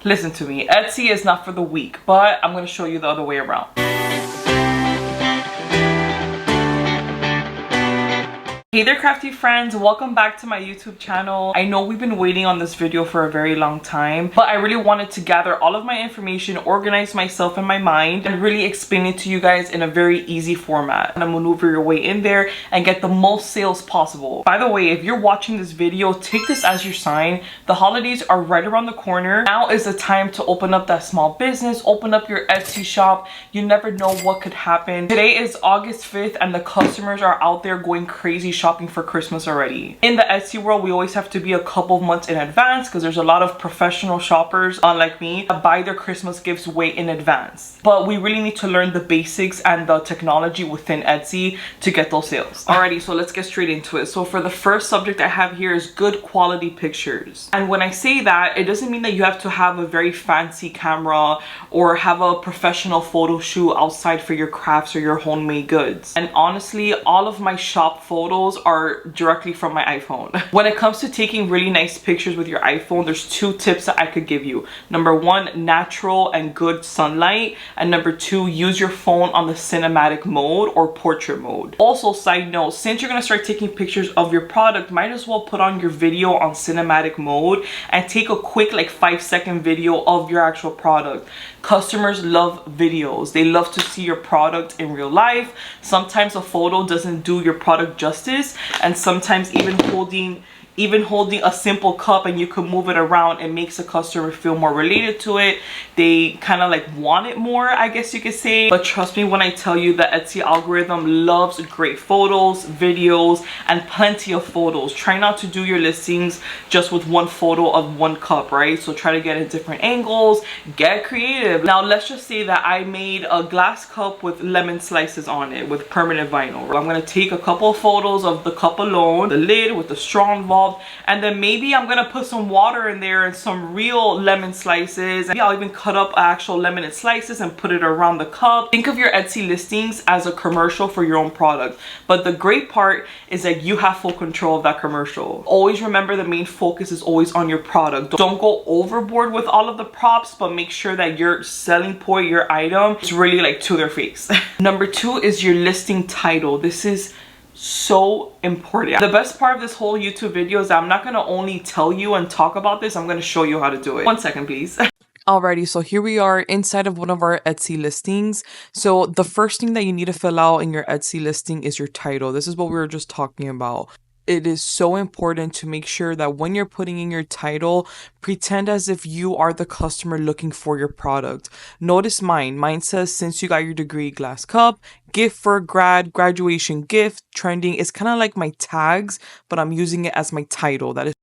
Listen to me, Etsy is not for the weak, but I'm going to show you the other way around. Hey there, crafty friends, welcome back to my YouTube channel. I know we've been waiting on this video for a very long time, but I really wanted to gather all of my information, organize myself in my mind, and really explain it to you guys in a very easy format. And maneuver your way in there and get the most sales possible. By the way, if you're watching this video, take this as your sign. The holidays are right around the corner. Now is the time to open up that small business, open up your Etsy shop. You never know what could happen. Today is August 5th and the customers are out there going crazy shopping for Christmas already. In the Etsy world, we always have to be a couple of months in advance because there's a lot of professional shoppers, unlike me, that buy their Christmas gifts way in advance. But we really need to learn the basics and the technology within Etsy to get those sales. Alrighty, so let's get straight into it. So for the first subject I have here is good quality pictures. And when I say that, it doesn't mean that you have to have a very fancy camera or have a professional photo shoot outside for your crafts or your homemade goods. And honestly, all of my shop photos are directly from my iPhone. When it comes to taking really nice pictures with your iPhone, there's two tips that I could give you. Number one, natural and good sunlight. And number two, use your phone on the cinematic mode or portrait mode. Also, side note, since you're gonna start taking pictures of your product, might as well put on your video on cinematic mode and take a quick like 5-second video of your actual product. Customers love videos. They love to see your product in real life. Sometimes a photo doesn't do your product justice, and sometimes even holding a simple cup and you could move it around, it makes a customer feel more related to it. They kind of like want it more, I guess you could say. But trust me when I tell you the Etsy algorithm loves great photos, videos, and plenty of photos. Try not to do your listings just with one photo of one cup, right? So try to get at different angles, get creative. Now let's just say that I made a glass cup with lemon slices on it with permanent vinyl. I'm going to take a couple of photos of the cup alone, the lid with the straw involved, and then maybe I'm gonna put some water in there and some real lemon slices, and I'll even cut up actual lemon slices and put it around the cup. Think of your Etsy listings as a commercial for your own product, but the great part is that you have full control of that commercial. Always remember the main focus is always on your product. Don't go overboard with all of the props, but make sure that your selling point, your item, is really like to their face. Number two is your listing title. This is so important. The best part of this whole YouTube video is that I'm not going to only tell you and talk about this, I'm going to show you how to do it. 1 second, please. Alrighty, so here we are inside of one of our Etsy listings. So the first thing that you need to fill out in your Etsy listing is your title. This is what we were just talking about. It is so important to make sure that when you're putting in your title, pretend as if you are the customer looking for your product. Notice mine. Mine says, since you got your degree, glass cup, gift for grad, graduation gift, trending. It's kind of like my tags, but I'm using it as my title. That is.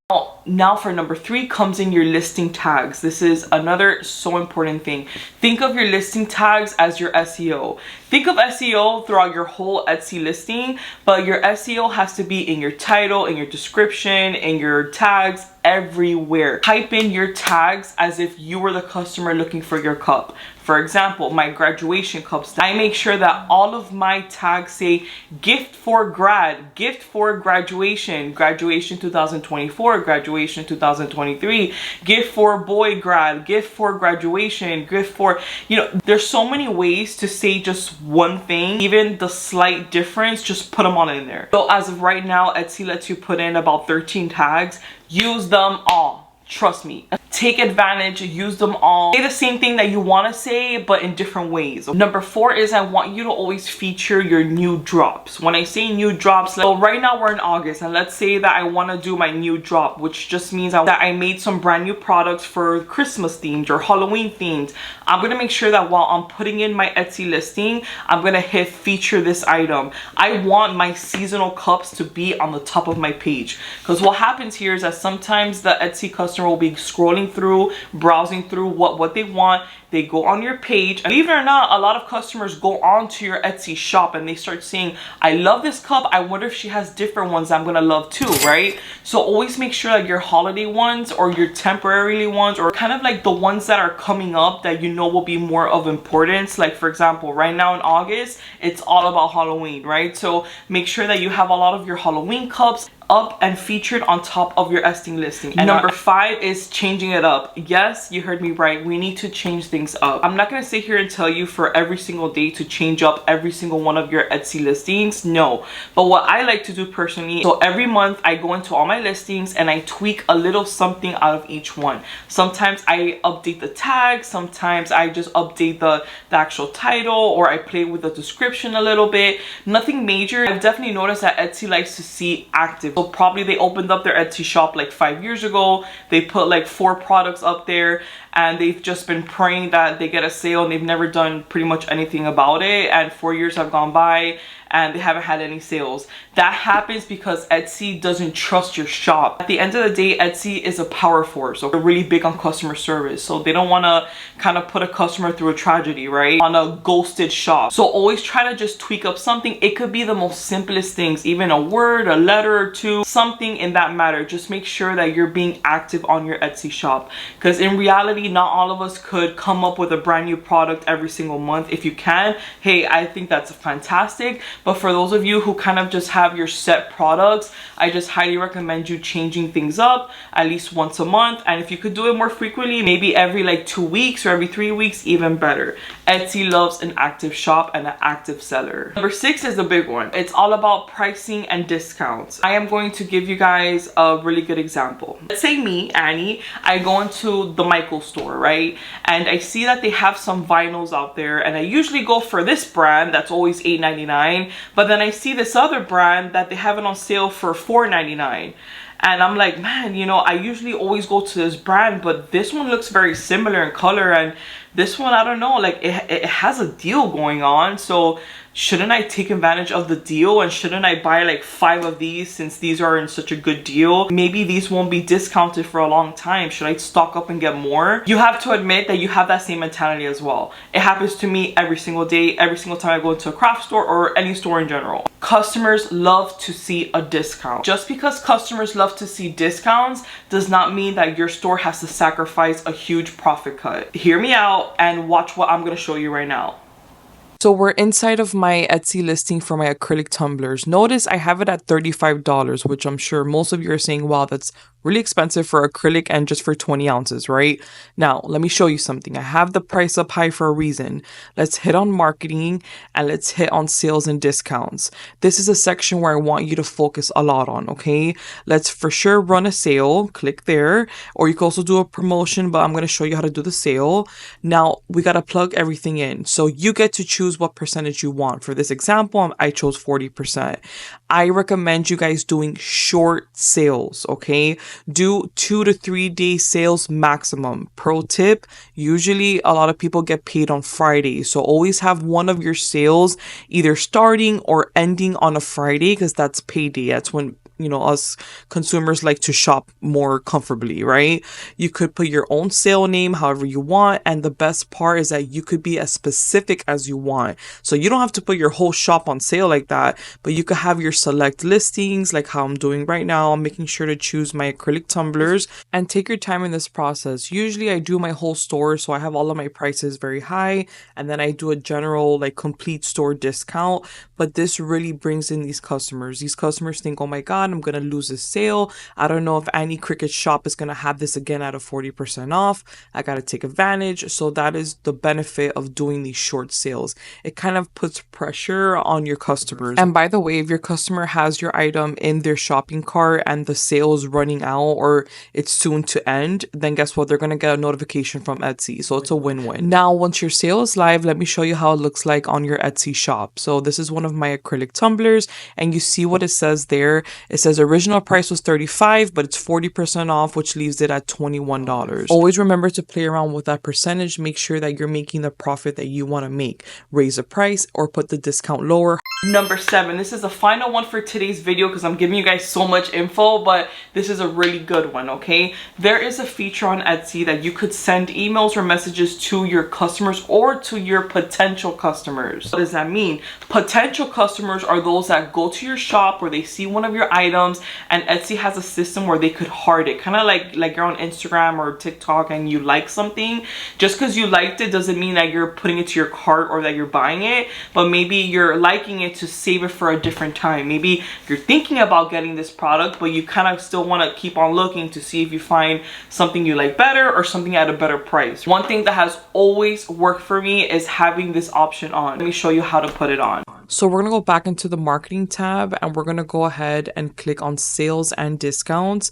Now for number three comes in your listing tags. This is another so important thing. Think of your listing tags as your SEO. Think of SEO throughout your whole Etsy listing, but your SEO has to be in your title, in your description, in your tags, everywhere. Type in your tags as if you were the customer looking for your cup. For example, my graduation cups, I make sure that all of my tags say gift for grad, gift for graduation, graduation 2024, graduation 2023, gift for boy grad, gift for graduation, gift for, you know, there's so many ways to say just one thing. Even the slight difference, just put them all in there. So as of right now, Etsy lets you put in about 13 tags. Use them all. Trust me. Take advantage, use them all. Say the same thing that you want to say, but in different ways. Number four is I want you to always feature your new drops. When I say new drops, so right now we're in August, and let's say that I want to do my new drop, which just means that I made some brand new products for Christmas themed or Halloween themed. I'm going to make sure that while I'm putting in my Etsy listing, I'm going to hit feature this item. I want my seasonal cups to be on the top of my page, because what happens here is that sometimes the Etsy customer will be scrolling through, browsing through what they want. They go on your page, and believe it or not, a lot of customers go on to your Etsy shop and they start saying, I love this cup, I wonder if she has different ones I'm gonna love too, right? So always make sure that your holiday ones or your temporarily ones, or kind of like the ones that are coming up that you know will be more of importance, like for example right now in August it's all about Halloween, right? So make sure that you have a lot of your Halloween cups up and featured on top of your Etsy listing. And number 5 is changing it up. Yes, you heard me right. We need to change things up. I'm not going to sit here and tell you for every single day to change up every single one of your Etsy listings. No. But what I like to do personally, so every month I go into all my listings and I tweak a little something out of each one. Sometimes I update the tag. Sometimes I just update the actual title, or I play with the description a little bit. Nothing major. I've definitely noticed that Etsy likes to see active. So probably they opened up their Etsy shop like 5 years ago. They put like 4 products up there and they've just been praying that they get a sale, and they've never done pretty much anything about it. And 4 years have gone by and they haven't had any sales. That happens because Etsy doesn't trust your shop. At the end of the day, Etsy is a power force. So they're really big on customer service. So they don't want to kind of put a customer through a tragedy, right? On a ghosted shop. So always try to just tweak up something. It could be the most simplest things, even a word, a letter or two, something in that matter. Just make sure that you're being active on your Etsy shop. Because in reality, not all of us could come up with a brand new product every single month. If you can, hey, I think that's fantastic. But for those of you who kind of just have your set products, I just highly recommend you changing things up at least once a month. And if you could do it more frequently, maybe every like 2 weeks or every 3 weeks, even better. Etsy loves an active shop and an active seller. Number 6 is the big one. It's all about pricing and discounts. I am going to give you guys a really good example. Let's say me, Annie, I go into the Michaels store, right? And I see that they have some vinyls out there, and I usually go for this brand that's always $8.99. But then I see this other brand that they have it on sale for $4.99. And I'm like, man, you know, I usually always go to this brand, but this one looks very similar in color, and this one, I don't know, like it has a deal going on. So shouldn't I take advantage of the deal, and shouldn't I buy like 5 of these since these are in such a good deal? Maybe these won't be discounted for a long time. Should I stock up and get more? You have to admit that you have that same mentality as well. It happens to me every single day, every single time I go into a craft store or any store in general. Customers love to see a discount. Just because customers love to see discounts does not mean that your store has to sacrifice a huge profit cut. Hear me out and watch what I'm going to show you right now. So we're inside of my Etsy listing for my acrylic tumblers. Notice I have it at $35, which I'm sure most of you are saying, wow, that's really expensive for acrylic and just for 20 ounces, right? Now, let me show you something. I have the price up high for a reason. Let's hit on marketing and let's hit on sales and discounts. This is a section where I want you to focus a lot on, okay? Let's for sure run a sale. Click there. Or you can also do a promotion, but I'm going to show you how to do the sale. Now, we got to plug everything in. So you get to choose what percentage you want. For this example, I chose 40%. I recommend you guys doing short sales, okay? Do 2 to 3 day sales maximum. Pro tip, usually a lot of people get paid on Friday. So always have one of your sales either starting or ending on a Friday, because that's payday. That's when, you know, us consumers like to shop more comfortably, right? You could put your own sale name however you want, and the best part is that you could be as specific as you want. So you don't have to put your whole shop on sale like that, but you could have your select listings like how I'm doing right now. I'm making sure to choose my acrylic tumblers, and take your time in this process. Usually I do my whole store, so I have all of my prices very high, and then I do a general like complete store discount. But this really brings in these customers. These customers think, oh my God, I'm going to lose this sale. I don't know if any Cricut shop is going to have this again at a 40% off. I got to take advantage. So that is the benefit of doing these short sales. It kind of puts pressure on your customers. And by the way, if your customer has your item in their shopping cart and the sale is running out or it's soon to end, then guess what? They're going to get a notification from Etsy. So it's a win-win. Now, once your sale is live, let me show you how it looks like on your Etsy shop. So this is one of my acrylic tumblers, and you see what it says there. It says original price was $35, but it's 40% off, which leaves it at $21. Always remember to play around with that percentage. Make sure that you're making the profit that you want to make. Raise the price or put the discount lower. Number 7, this is the final one for today's video because I'm giving you guys so much info, but this is a really good one, okay? There is a feature on Etsy that you could send emails or messages to your customers or to your potential customers. What does that mean? Potential customers are those that go to your shop or they see one of your items, and Etsy has a system where they could heart it, kind of like you're on Instagram or TikTok and you like something. Just because you liked it doesn't mean that you're putting it to your cart or that you're buying it, but maybe you're liking it to save it for a different time. Maybe you're thinking about getting this product, but you kind of still want to keep on looking to see if you find something you like better or something at a better price. One thing that has always worked for me is having this option on. Let me show you how to put it on. So we're going to go back into the marketing tab and we're going to go ahead and click on sales and discounts.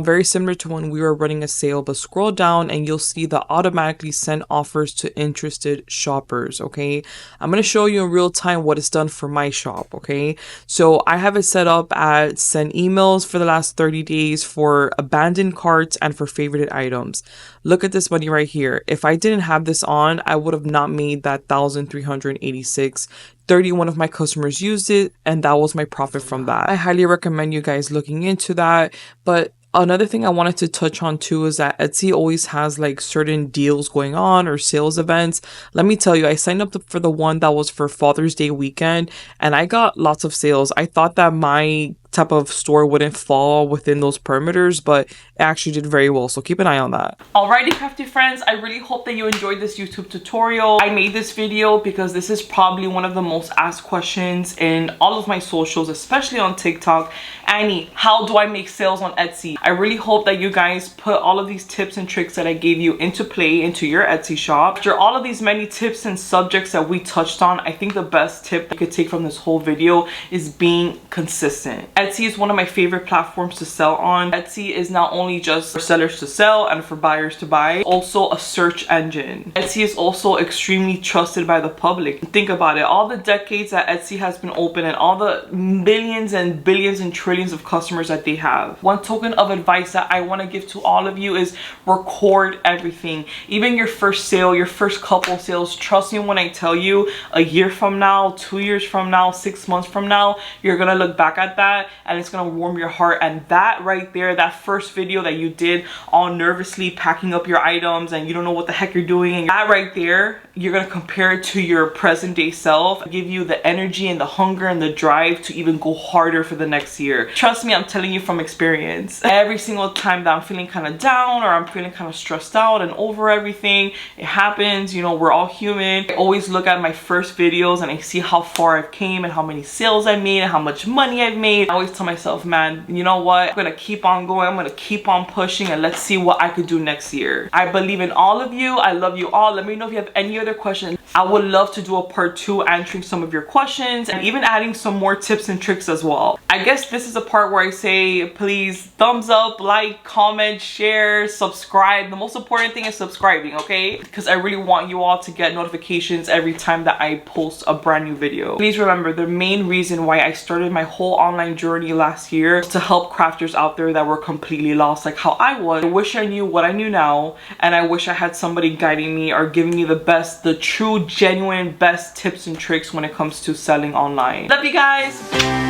Very similar to when we were running a sale, but scroll down and you'll see the automatically send offers to interested shoppers. Okay, I'm going to show you in real time what it's done for my shop. Okay, so I have it set up at send emails for the last 30 days for abandoned carts and for favorited items. Look at this money right here. If I didn't have this on, I would have not made that 1,386. 31 of my customers used it, and that was my profit from that. I highly recommend you guys looking into that. But another thing I wanted to touch on too is that Etsy always has like certain deals going on or sales events. Let me tell you, I signed up for the one that was for Father's Day weekend and I got lots of sales. I thought that my type of store wouldn't fall within those parameters, but it actually did very well, so keep an eye on that. Alrighty, crafty friends, I really hope that you enjoyed this YouTube tutorial. I made this video because this is probably one of the most asked questions in all of my socials, especially on TikTok. Annie, how do I make sales on Etsy? I really hope that you guys put all of these tips and tricks that I gave you into play into your Etsy shop. After all of these many tips and subjects that we touched on, I think the best tip you could take from this whole video is being consistent. Etsy is one of my favorite platforms to sell on. Etsy is not only just for sellers to sell and for buyers to buy, also a search engine. Etsy is also extremely trusted by the public. Think about it, all the decades that Etsy has been open and all the millions and billions and trillions of customers that they have. One token of advice that I want to give to all of you is record everything. Even your first sale, your first couple sales. Trust me when I tell you, a year from now, 2 years from now, 6 months from now, you're gonna look back at that and it's gonna warm your heart. And that right there, that first video that you did all nervously packing up your items and you don't know what the heck you're doing, and that right there, you're gonna compare it to your present day self, give you the energy and the hunger and the drive to even go harder for the next year. Trust me, I'm telling you from experience. Every single time that I'm feeling kind of down or I'm feeling kind of stressed out and over everything, it happens, you know, we're all human. I always look at my first videos and I see how far I've came and how many sales I made and how much money I've made. I always tell myself, man, you know what? I'm gonna keep on going. I'm gonna keep on pushing and let's see what I could do next year. I believe in all of you. I love you all. Let me know if you have any other questions. I would love to do a part 2 answering some of your questions and even adding some more tips and tricks as well. I guess this is a part where I say, please thumbs up, like, comment, share, subscribe. The most important thing is subscribing, okay? Because I really want you all to get notifications every time that I post a brand new video. Please remember, the main reason why I started my whole online journey last year was to help crafters out there that were completely lost like how I was. I wish I knew what I knew now, and I wish I had somebody guiding me or giving me the best, the true, genuine, best tips and tricks when it comes to selling online. Love you guys!